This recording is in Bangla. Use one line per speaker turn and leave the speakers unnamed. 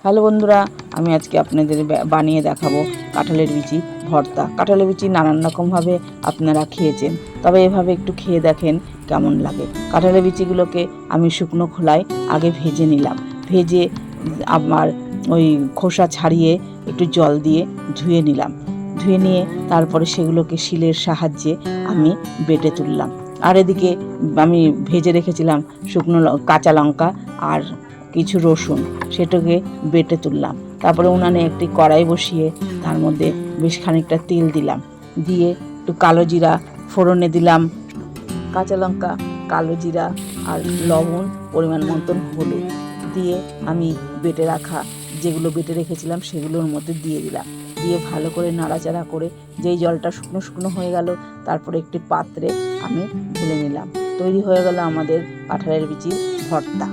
হ্যালো বন্ধুরা, আমি আজকে আপনাদের বানিয়ে দেখাবো কাঁঠালের বিচি ভর্তা। কাঁঠালের বিচি নানান রকমভাবে আপনারা খেয়েছেন, তবে এভাবে একটু খেয়ে দেখেন কেমন লাগে। কাঁঠালের বিচিগুলোকে আমি শুকনো খোলায় আগে ভেজে নিলাম। ভেজে আমার ওই খোসা ছাড়িয়ে একটু জল দিয়ে ধুয়ে নিলাম। ধুয়ে নিয়ে তারপরে সেগুলোকে শিলের সাহায্যে আমি বেটে তুললাম। আর এদিকে আমি ভেজে রেখেছিলাম শুকনো কাঁচা লঙ্কা আর কিছু রসুন, সেটাকে বেটে তুললাম। তারপরে উনানে একটি কড়াই বসিয়ে তার মধ্যে বেশ খানিকটা তেল দিলাম। দিয়ে একটু কালো জিরা ফোড়নে দিলাম, কাঁচা লঙ্কা, কালো জিরা আর লবণ, পরিমাণ মতন হলুদ দিয়ে আমি বেটে রাখা যেগুলো বেটে রেখেছিলাম সেগুলোর মধ্যে দিয়ে দিলাম। দিয়ে ভালো করে নাড়াচাড়া করে যেই জলটা শুকনো শুকনো হয়ে গেল, তারপরে একটি পাত্রে আমি ঢেলে নিলাম। তৈরি হয়ে গেল আমাদের কাঁঠালের বিচির ভর্তা।